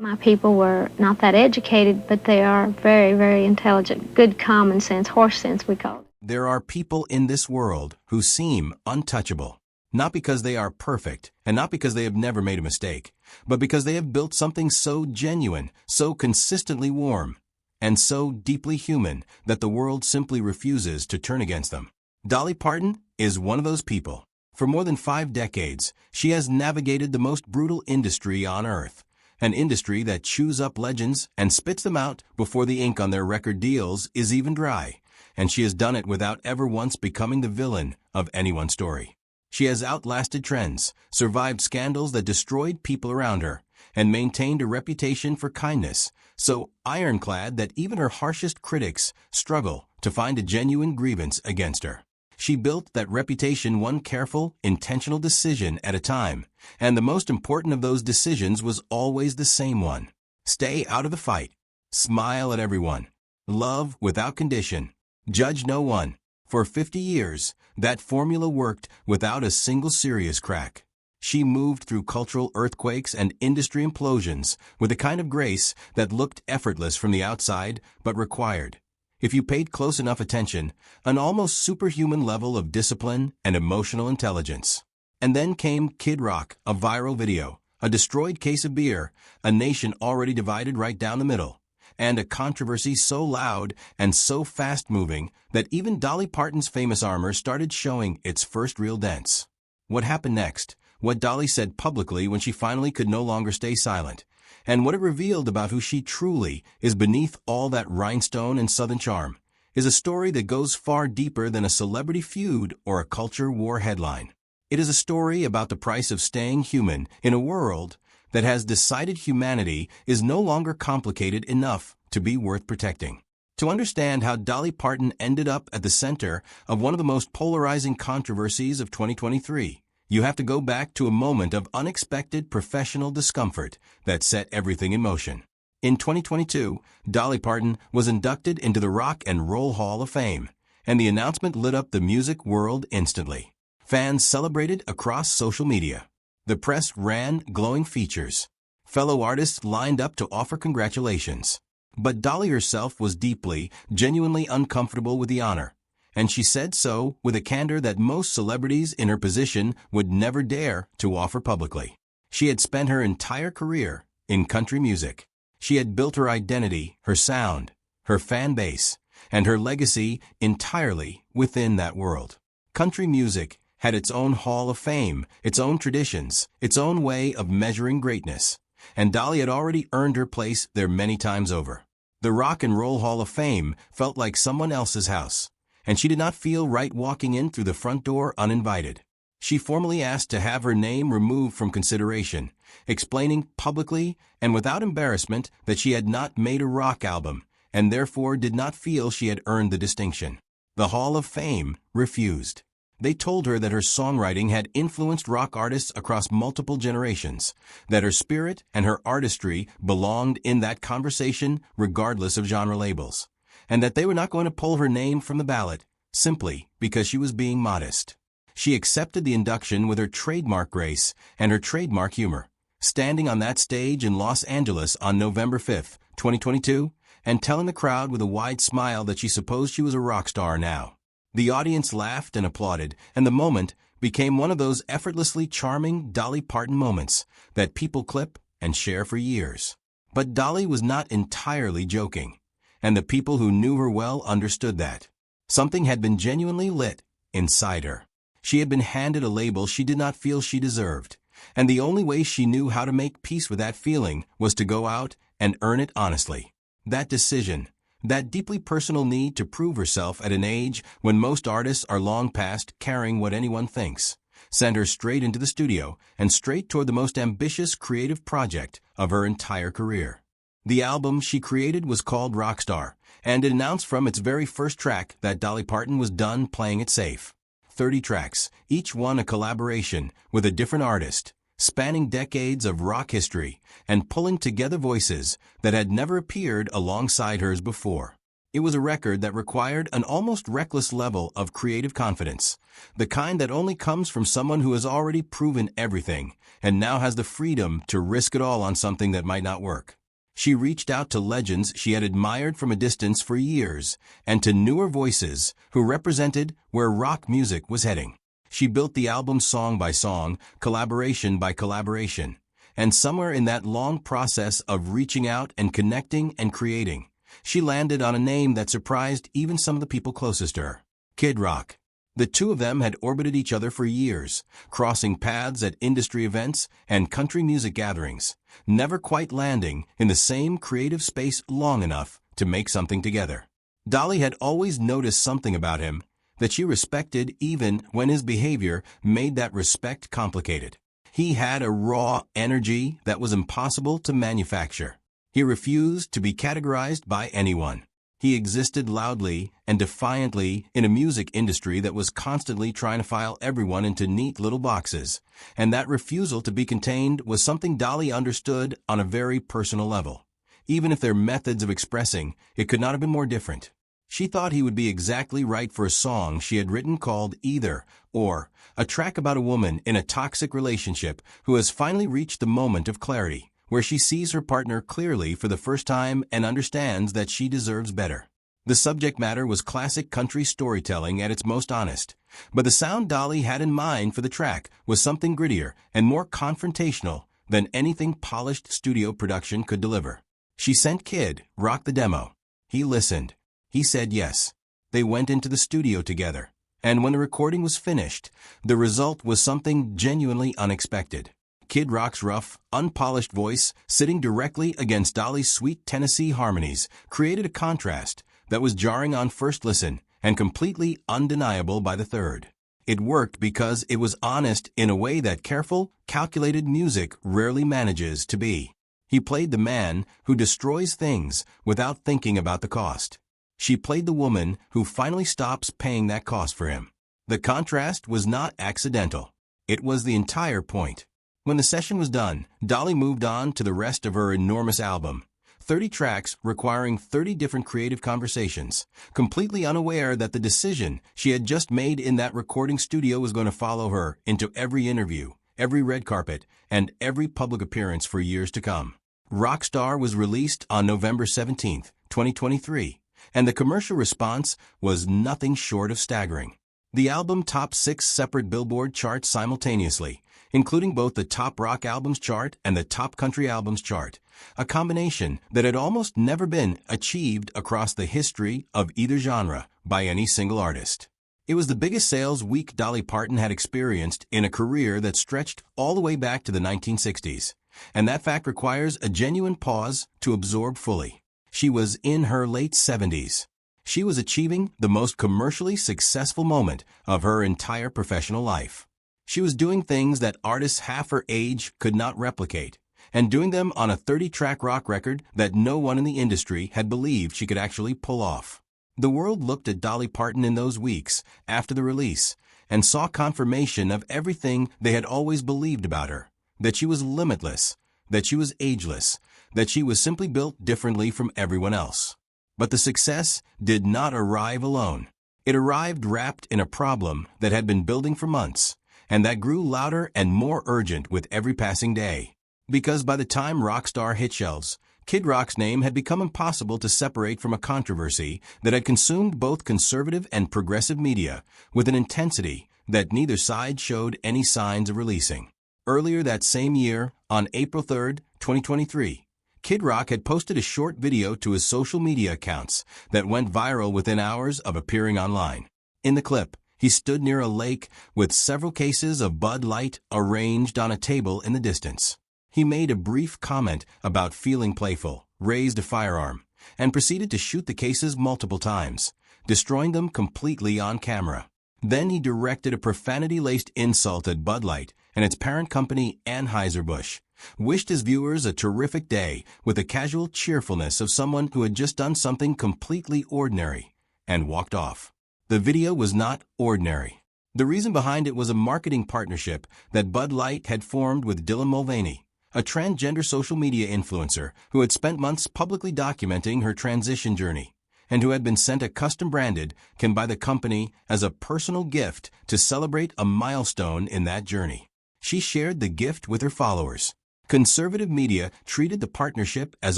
My people were not that educated, but they are very, very intelligent. Good common sense, horse sense, we call it. There are people in this world who seem untouchable, not because they are perfect and not because they have never made a mistake, but because they have built something so genuine, so consistently warm, and so deeply human that the world simply refuses to turn against them. Dolly Parton is one of those people. For more than 5 decades, she has navigated the most brutal industry on earth, an industry that chews up legends and spits them out before the ink on their record deals is even dry, and she has done it without ever once becoming the villain of anyone's story. She has outlasted trends, survived scandals that destroyed people around her, and maintained a reputation for kindness, so ironclad that even her harshest critics struggle to find a genuine grievance against her. She built that reputation one careful, intentional decision at a time, and the most important of those decisions was always the same one. Stay out of the fight. Smile at everyone. Love without condition. Judge no one. For 50 years, that formula worked without a single serious crack. She moved through cultural earthquakes and industry implosions with a kind of grace that looked effortless from the outside but required, if you paid close enough attention, an almost superhuman level of discipline and emotional intelligence. And then came Kid Rock, a viral video, a destroyed case of beer, a nation already divided right down the middle, and a controversy so loud and so fast-moving that even Dolly Parton's famous armor started showing its first real dents. What happened next, what Dolly said publicly when she finally could no longer stay silent, and what it revealed about who she truly is beneath all that rhinestone and southern charm, is a story that goes far deeper than a celebrity feud or a culture war headline. It is a story about the price of staying human in a world that has decided humanity is no longer complicated enough to be worth protecting. To understand how Dolly Parton ended up at the center of one of the most polarizing controversies of 2023, you have to go back to a moment of unexpected professional discomfort that set everything in motion. In 2022, Dolly Parton was inducted into the Rock and Roll Hall of Fame, and the announcement lit up the music world instantly. Fans celebrated across social media. The press ran glowing features. Fellow artists lined up to offer congratulations. But Dolly herself was deeply, genuinely uncomfortable with the honor, and she said so with a candor that most celebrities in her position would never dare to offer publicly. She had spent her entire career in country music. She had built her identity, her sound, her fan base, and her legacy entirely within that world. Country music had its own hall of fame, its own traditions, its own way of measuring greatness, and Dolly had already earned her place there many times over. The Rock and Roll Hall of Fame felt like someone else's house, and she did not feel right walking in through the front door uninvited. She formally asked to have her name removed from consideration, explaining publicly and without embarrassment that she had not made a rock album and therefore did not feel she had earned the distinction. The Hall of Fame refused. They told her that her songwriting had influenced rock artists across multiple generations, that her spirit and her artistry belonged in that conversation regardless of genre labels, and that they were not going to pull her name from the ballot simply because she was being modest. She accepted the induction with her trademark grace and her trademark humor, standing on that stage in Los Angeles on November 5, 2022, and telling the crowd with a wide smile that she supposed she was a rock star now. The audience laughed and applauded, and the moment became one of those effortlessly charming Dolly Parton moments that people clip and share for years. But Dolly was not entirely joking, and the people who knew her well understood that. Something had been genuinely lit inside her. She had been handed a label she did not feel she deserved, and the only way she knew how to make peace with that feeling was to go out and earn it honestly. That decision, that deeply personal need to prove herself at an age when most artists are long past caring what anyone thinks, sent her straight into the studio and straight toward the most ambitious creative project of her entire career. The album she created was called Rockstar, and it announced from its very first track that Dolly Parton was done playing it safe. 30 tracks, each one a collaboration with a different artist, spanning decades of rock history and pulling together voices that had never appeared alongside hers before. It was a record that required an almost reckless level of creative confidence, the kind that only comes from someone who has already proven everything and now has the freedom to risk it all on something that might not work. She reached out to legends she had admired from a distance for years and to newer voices who represented where rock music was heading. She built the album song by song, collaboration by collaboration, and somewhere in that long process of reaching out and connecting and creating, she landed on a name that surprised even some of the people closest to her: Kid Rock. The two of them had orbited each other for years, crossing paths at industry events and country music gatherings, never quite landing in the same creative space long enough to make something together. Dolly had always noticed something about him that she respected, even when his behavior made that respect complicated. He had a raw energy that was impossible to manufacture. He refused to be categorized by anyone. He existed loudly and defiantly in a music industry that was constantly trying to file everyone into neat little boxes, and that refusal to be contained was something Dolly understood on a very personal level. Even if their methods of expressing it could not have been more different. She thought he would be exactly right for a song she had written called Either or, a track about a woman in a toxic relationship who has finally reached the moment of clarity, where she sees her partner clearly for the first time and understands that she deserves better. The subject matter was classic country storytelling at its most honest, but the sound Dolly had in mind for the track was something grittier and more confrontational than anything polished studio production could deliver. She sent Kid Rock the demo. He listened. He said yes. They went into the studio together, and when the recording was finished, the result was something genuinely unexpected. Kid Rock's rough, unpolished voice, sitting directly against Dolly's sweet Tennessee harmonies, created a contrast that was jarring on first listen and completely undeniable by the third. It worked because it was honest in a way that careful, calculated music rarely manages to be. He played the man who destroys things without thinking about the cost. She played the woman who finally stops paying that cost for him. The contrast was not accidental. It was the entire point. When the session was done, Dolly moved on to the rest of her enormous album. 30 tracks requiring 30 different creative conversations, completely unaware that the decision she had just made in that recording studio was going to follow her into every interview, every red carpet, and every public appearance for years to come. Rockstar was released on November 17, 2023, and the commercial response was nothing short of staggering. The album topped 6 separate Billboard charts simultaneously, including both the Top Rock Albums chart and the Top Country Albums chart, a combination that had almost never been achieved across the history of either genre by any single artist. It was the biggest sales week Dolly Parton had experienced in a career that stretched all the way back to the 1960s, and that fact requires a genuine pause to absorb fully. She was in her late 70s. She was achieving the most commercially successful moment of her entire professional life. She was doing things that artists half her age could not replicate, and doing them on a 30-track rock record that no one in the industry had believed she could actually pull off. The world looked at Dolly Parton in those weeks after the release and saw confirmation of everything they had always believed about her, that she was limitless, that she was ageless, that she was simply built differently from everyone else. But the success did not arrive alone. It arrived wrapped in a problem that had been building for months, and that grew louder and more urgent with every passing day. Because by the time Rockstar hit shelves, Kid Rock's name had become impossible to separate from a controversy that had consumed both conservative and progressive media with an intensity that neither side showed any signs of releasing. Earlier that same year, on April 3, 2023, Kid Rock had posted a short video to his social media accounts that went viral within hours of appearing online. In the clip, he stood near a lake with several cases of Bud Light arranged on a table in the distance. He made a brief comment about feeling playful, raised a firearm, and proceeded to shoot the cases multiple times, destroying them completely on camera. Then he directed a profanity-laced insult at Bud Light and its parent company Anheuser-Busch, wished his viewers a terrific day with the casual cheerfulness of someone who had just done something completely ordinary, and walked off. The video was not ordinary. The reason behind it was a marketing partnership that Bud Light had formed with Dylan Mulvaney, a transgender social media influencer who had spent months publicly documenting her transition journey, and who had been sent a custom-branded, can buy the company as a personal gift to celebrate a milestone in that journey. She shared the gift with her followers. Conservative media treated the partnership as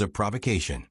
a provocation.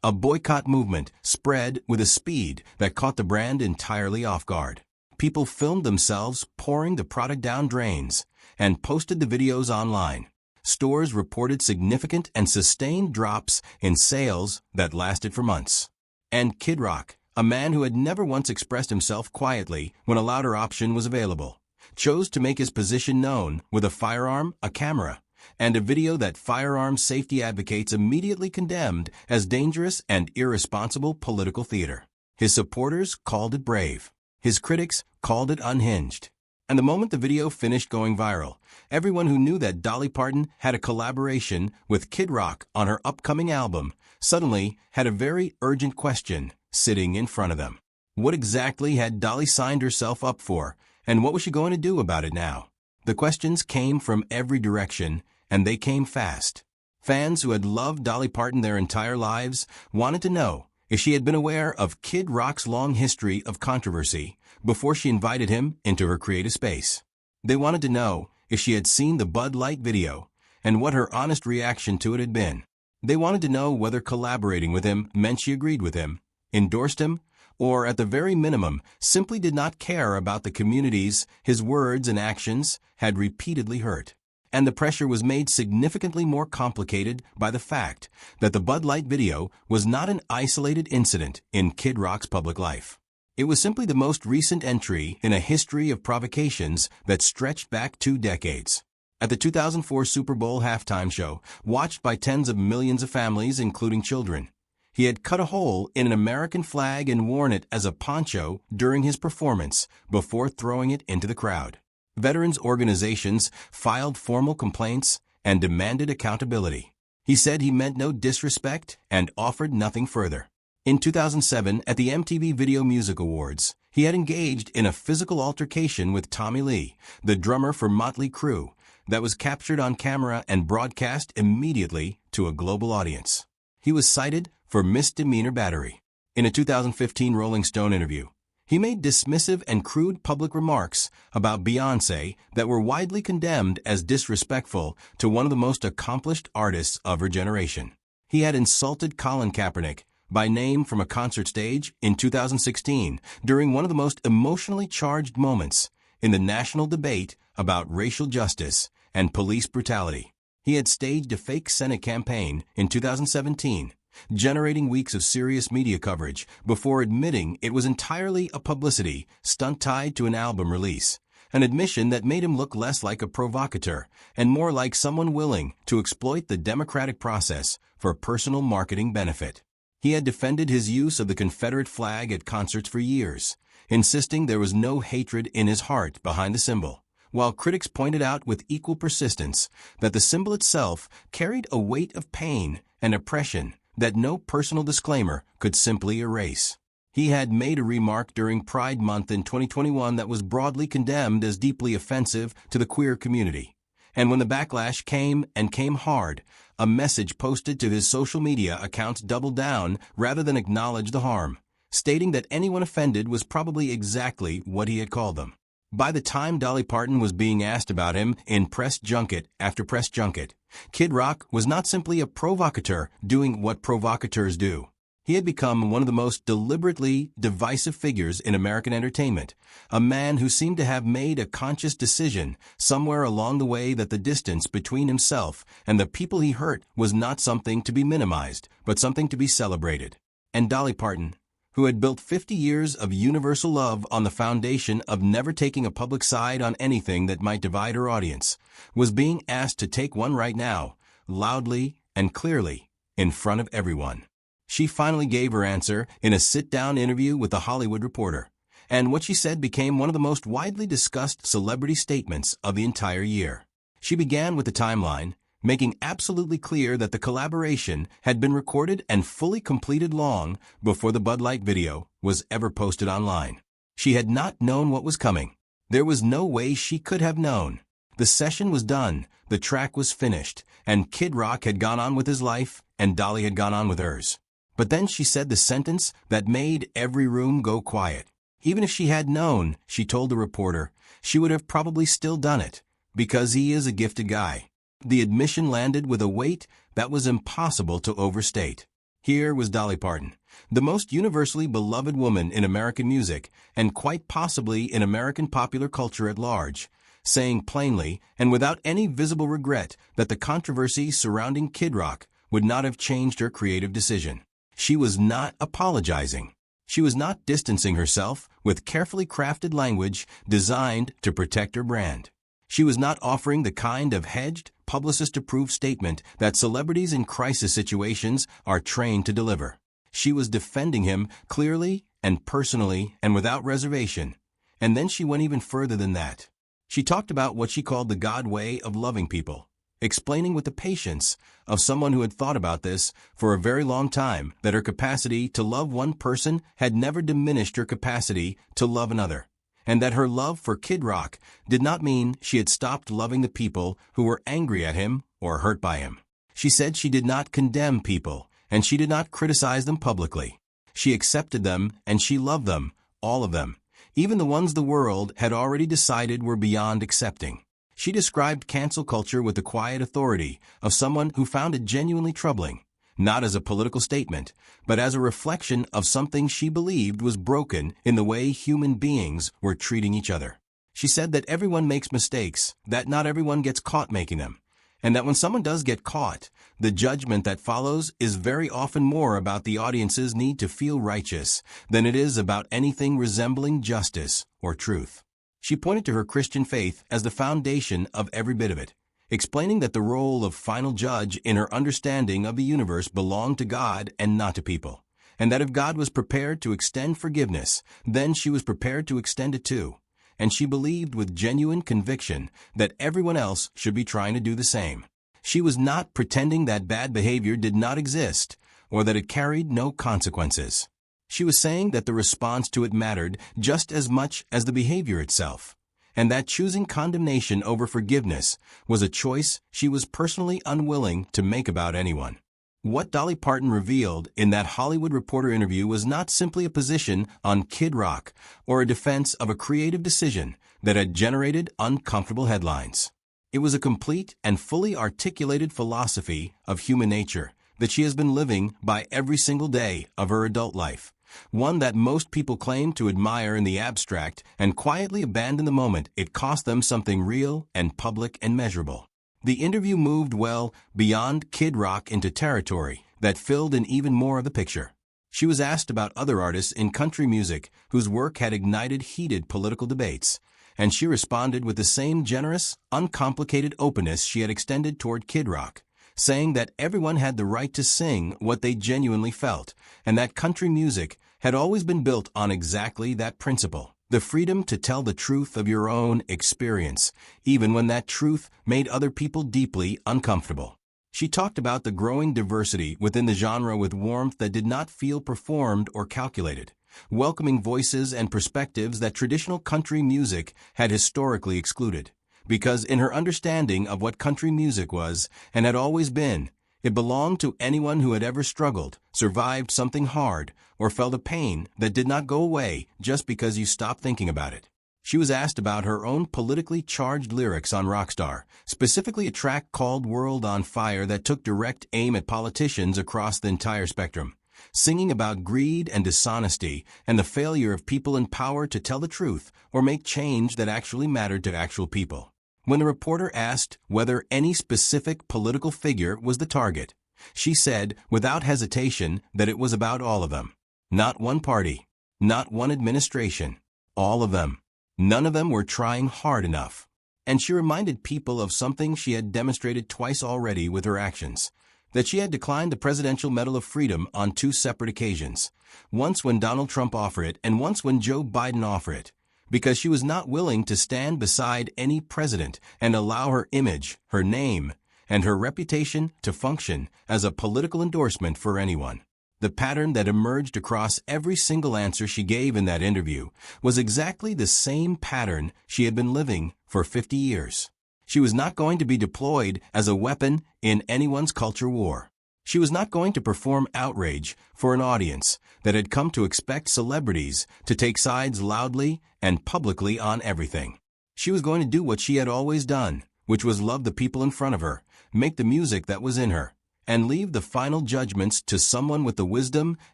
A boycott movement spread with a speed that caught the brand entirely off guard. People filmed themselves pouring the product down drains and posted the videos online. Stores reported significant and sustained drops in sales that lasted for months. And Kid Rock, a man who had never once expressed himself quietly when a louder option was available, chose to make his position known with a firearm, a camera, and a video that firearms safety advocates immediately condemned as dangerous and irresponsible political theater. His supporters called it brave. His critics called it unhinged. And the moment the video finished going viral, everyone who knew that Dolly Parton had a collaboration with Kid Rock on her upcoming album suddenly had a very urgent question sitting in front of them. What exactly had Dolly signed herself up for, and what was she going to do about it now? The questions came from every direction, and they came fast. Fans who had loved Dolly Parton their entire lives wanted to know if she had been aware of Kid Rock's long history of controversy before she invited him into her creative space. They wanted to know if she had seen the Bud Light video and what her honest reaction to it had been. They wanted to know whether collaborating with him meant she agreed with him, endorsed him, or at the very minimum simply did not care about the communities his words and actions had repeatedly hurt. And the pressure was made significantly more complicated by the fact that the Bud Light video was not an isolated incident in Kid Rock's public life. It was simply the most recent entry in a history of provocations that stretched back 2 decades. At the 2004 Super Bowl halftime show, watched by tens of millions of families, including children, he had cut a hole in an American flag and worn it as a poncho during his performance before throwing it into the crowd. Veterans organizations filed formal complaints and demanded accountability. He said he meant no disrespect and offered nothing further. In 2007, at the MTV Video Music Awards, he had engaged in a physical altercation with Tommy Lee, the drummer for Motley Crue, that was captured on camera and broadcast immediately to a global audience. He was cited for misdemeanor battery. In a 2015 Rolling Stone interview, he made dismissive and crude public remarks about Beyoncé that were widely condemned as disrespectful to one of the most accomplished artists of her generation. He had insulted Colin Kaepernick by name from a concert stage in 2016 during one of the most emotionally charged moments in the national debate about racial justice and police brutality. He had staged a fake Senate campaign in 2017, generating weeks of serious media coverage before admitting it was entirely a publicity stunt tied to an album release, an admission that made him look less like a provocateur and more like someone willing to exploit the democratic process for personal marketing benefit. He had defended his use of the Confederate flag at concerts for years, insisting there was no hatred in his heart behind the symbol, while critics pointed out with equal persistence that the symbol itself carried a weight of pain and oppression that no personal disclaimer could simply erase. He had made a remark during Pride Month in 2021 that was broadly condemned as deeply offensive to the queer community. And when the backlash came and came hard, a message posted to his social media accounts doubled down rather than acknowledge the harm, stating that anyone offended was probably exactly what he had called them. By the time Dolly Parton was being asked about him in press junket after press junket, Kid Rock was not simply a provocateur doing what provocateurs do. He had become one of the most deliberately divisive figures in American entertainment, a man who seemed to have made a conscious decision somewhere along the way that the distance between himself and the people he hurt was not something to be minimized, but something to be celebrated. And Dolly Parton, who had built 50 years of universal love on the foundation of never taking a public side on anything that might divide her audience, was being asked to take one right now, loudly and clearly, in front of everyone. She finally gave her answer in a sit-down interview with The Hollywood Reporter, and what she said became one of the most widely discussed celebrity statements of the entire year. She began with the timeline, making absolutely clear that the collaboration had been recorded and fully completed long before the Bud Light video was ever posted online. She had not known what was coming. There was no way she could have known. The session was done, the track was finished, and Kid Rock had gone on with his life, and Dolly had gone on with hers. But then she said the sentence that made every room go quiet. Even if she had known, she told the reporter, she would have probably still done it, because he is a gifted guy. The admission landed with a weight that was impossible to overstate. Here was Dolly Parton, the most universally beloved woman in American music, and quite possibly in American popular culture at large, saying plainly and without any visible regret that the controversy surrounding Kid Rock would not have changed her creative decision. She was not apologizing. She was not distancing herself with carefully crafted language designed to protect her brand. She was not offering the kind of hedged, publicist-approved statement that celebrities in crisis situations are trained to deliver. She was defending him clearly and personally and without reservation. And then she went even further than that. She talked about what she called the God way of loving people, explaining with the patience of someone who had thought about this for a very long time that her capacity to love one person had never diminished her capacity to love another, and that her love for Kid Rock did not mean she had stopped loving the people who were angry at him or hurt by him. She said she did not condemn people, and she did not criticize them publicly. She accepted them, and she loved them, all of them, even the ones the world had already decided were beyond accepting. She described cancel culture with the quiet authority of someone who found it genuinely troubling, not as a political statement, but as a reflection of something she believed was broken in the way human beings were treating each other. She said that everyone makes mistakes, that not everyone gets caught making them, and that when someone does get caught, the judgment that follows is very often more about the audience's need to feel righteous than it is about anything resembling justice or truth. She pointed to her Christian faith as the foundation of every bit of it, explaining that the role of final judge in her understanding of the universe belonged to God and not to people, and that if God was prepared to extend forgiveness, then she was prepared to extend it too, and she believed with genuine conviction that everyone else should be trying to do the same. She was not pretending that bad behavior did not exist or that it carried no consequences. She was saying that the response to it mattered just as much as the behavior itself, and that choosing condemnation over forgiveness was a choice she was personally unwilling to make about anyone. What Dolly Parton revealed in that Hollywood Reporter interview was not simply a position on Kid Rock or a defense of a creative decision that had generated uncomfortable headlines. It was a complete and fully articulated philosophy of human nature that she has been living by every single day of her adult life, one that most people claim to admire in the abstract and quietly abandon the moment it cost them something real and public and measurable. The interview moved well beyond Kid Rock into territory that filled in even more of the picture. She was asked about other artists in country music whose work had ignited heated political debates, and she responded with the same generous, uncomplicated openness she had extended toward Kid Rock, saying that everyone had the right to sing what they genuinely felt, and that country music had always been built on exactly that principle, the freedom to tell the truth of your own experience, even when that truth made other people deeply uncomfortable. She talked about the growing diversity within the genre with warmth that did not feel performed or calculated, welcoming voices and perspectives that traditional country music had historically excluded, because in her understanding of what country music was and had always been, it belonged to anyone who had ever struggled, survived something hard, or felt a pain that did not go away just because you stopped thinking about it. She was asked about her own politically charged lyrics on Rockstar, specifically a track called World on Fire that took direct aim at politicians across the entire spectrum, singing about greed and dishonesty and the failure of people in power to tell the truth or make change that actually mattered to actual people. When the reporter asked whether any specific political figure was the target, she said without hesitation that it was about all of them. Not one party, not one administration, all of them. None of them were trying hard enough. And she reminded people of something she had demonstrated twice already with her actions, that she had declined the Presidential Medal of Freedom on 2 separate occasions, once when Donald Trump offered it and once when Joe Biden offered it, because she was not willing to stand beside any president and allow her image, her name, and her reputation to function as a political endorsement for anyone. The pattern that emerged across every single answer she gave in that interview was exactly the same pattern she had been living for 50 years. She was not going to be deployed as a weapon in anyone's culture war. She was not going to perform outrage for an audience that had come to expect celebrities to take sides loudly and publicly on everything. She was going to do what she had always done, which was love the people in front of her, make the music that was in her, and leave the final judgments to someone with the wisdom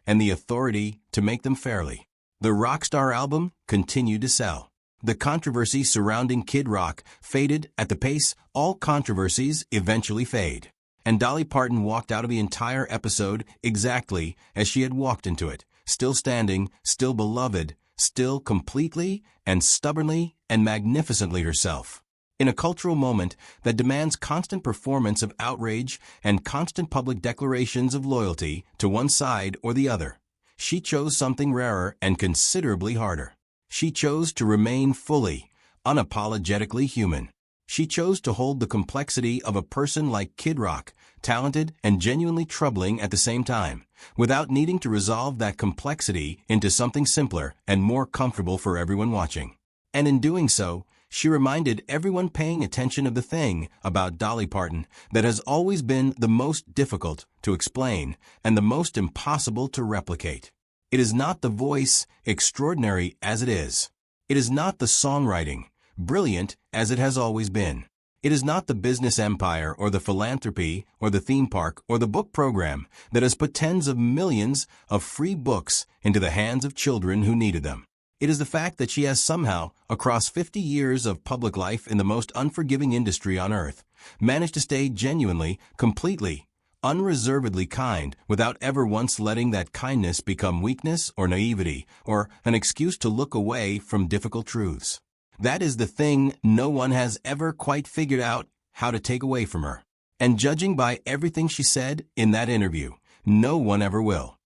and the authority to make them fairly. The Rockstar album continued to sell. The controversy surrounding Kid Rock faded at the pace all controversies eventually fade. And Dolly Parton walked out of the entire episode exactly as she had walked into it, still standing, still beloved, still completely and stubbornly and magnificently herself. In a cultural moment that demands constant performance of outrage and constant public declarations of loyalty to one side or the other, she chose something rarer and considerably harder. She chose to remain fully, unapologetically human. She chose to hold the complexity of a person like Kid Rock, talented and genuinely troubling at the same time, without needing to resolve that complexity into something simpler and more comfortable for everyone watching. And in doing so, she reminded everyone paying attention of the thing about Dolly Parton that has always been the most difficult to explain and the most impossible to replicate. It is not the voice, extraordinary as it is. It is not the songwriting, brilliant as it has always been. It is not the business empire or the philanthropy or the theme park or the book program that has put tens of millions of free books into the hands of children who needed them. It is the fact that she has somehow, across 50 years of public life in the most unforgiving industry on earth, managed to stay genuinely, completely, unreservedly kind without ever once letting that kindness become weakness or naivety or an excuse to look away from difficult truths. That is the thing no one has ever quite figured out how to take away from her. And judging by everything she said in that interview, no one ever will.